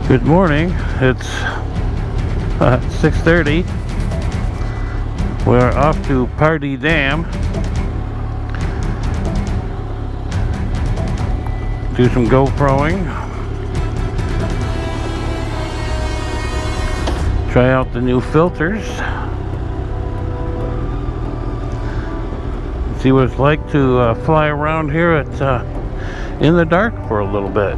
Good morning. It's 6:30. We're off to Pardee Dam. Do some GoProing. Try out the new filters. See what it's like to fly around here at in the dark for a little bit.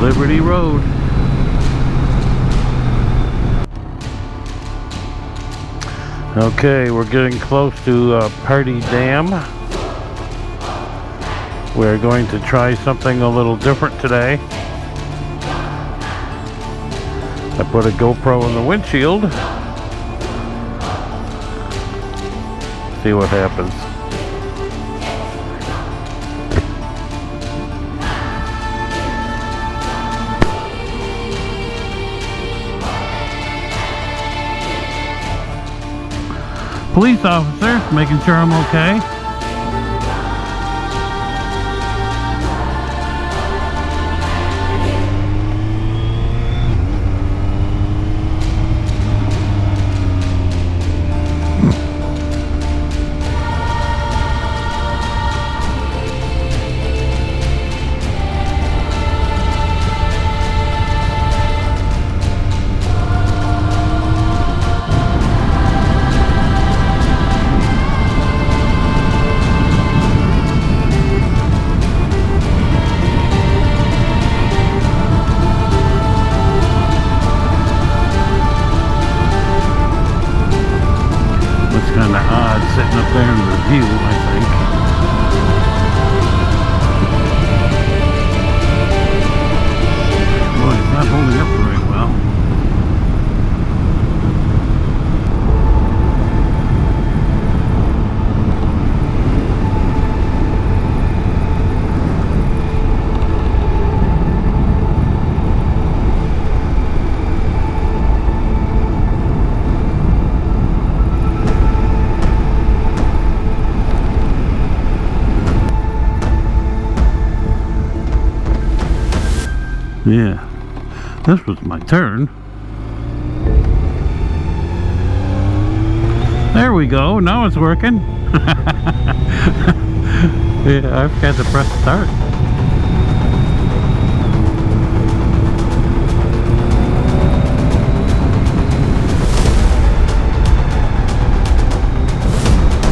Liberty Road. Okay, we're getting close to Pardee Dam. We're going to try something a little different today. I put a GoPro in the windshield. See what happens. Police officer, making sure I'm okay. Kind of odd sitting up there in the view, I think. Boy, it's not holding up very well. Yeah, this was my turn. There we go, now it's working. Yeah, I forgot to press start.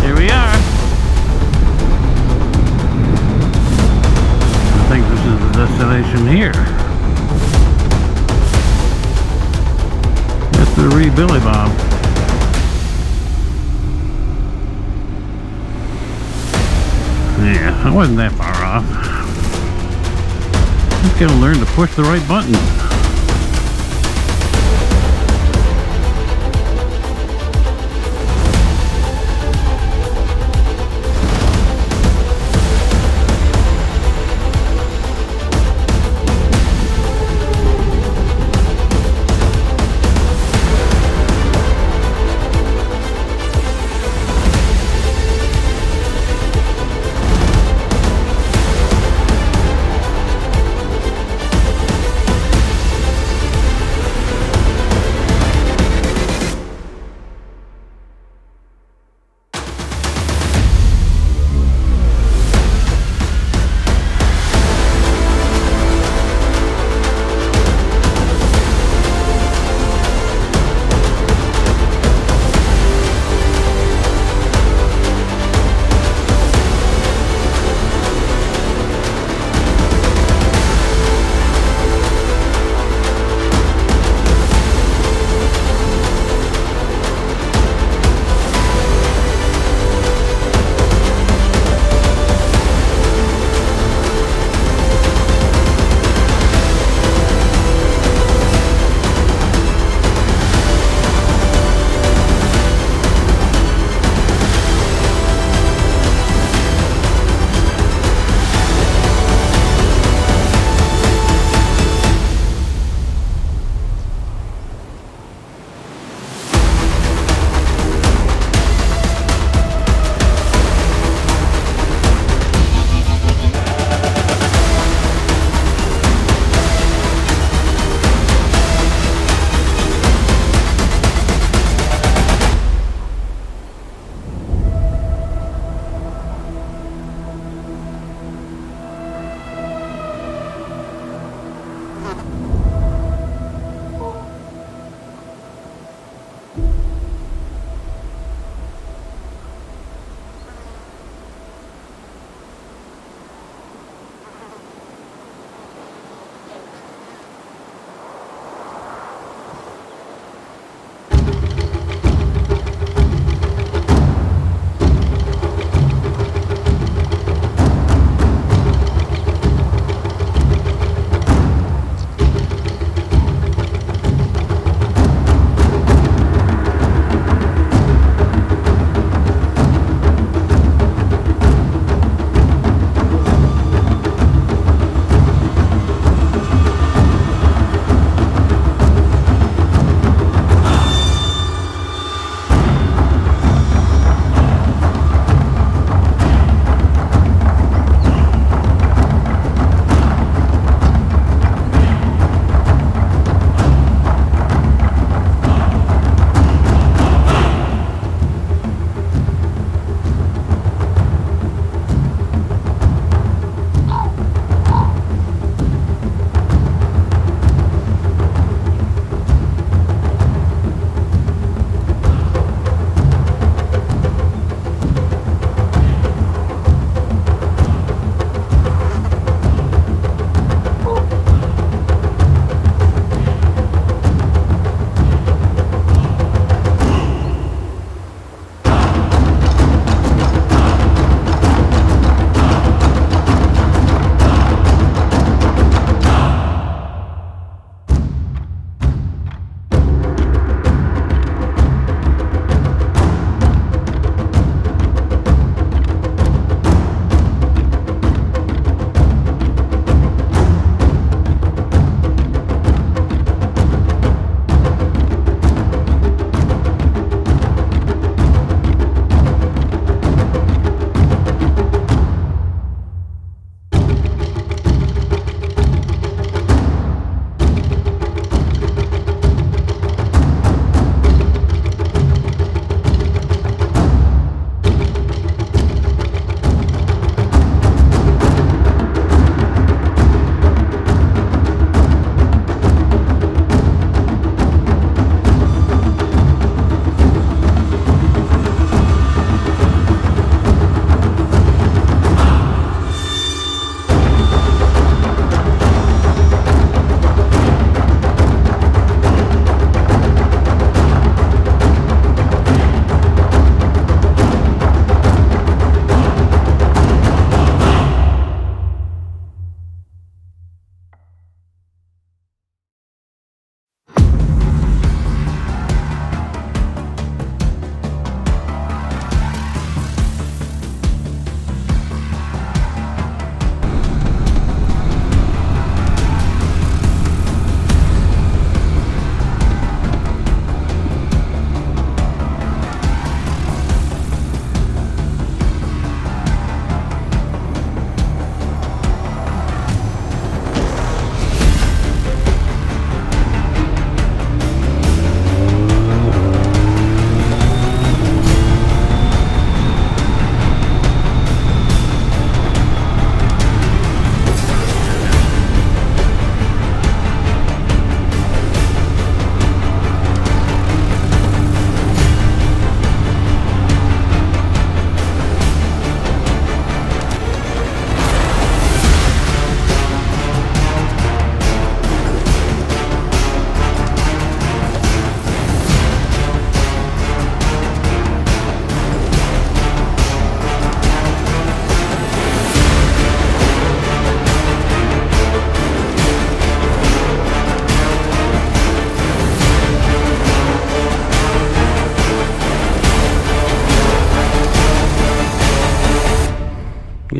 Here we are. I think this is the destination here. The Billy Bob. Yeah, I wasn't that far off. Just gotta learn to push the right buttons.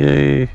Yay.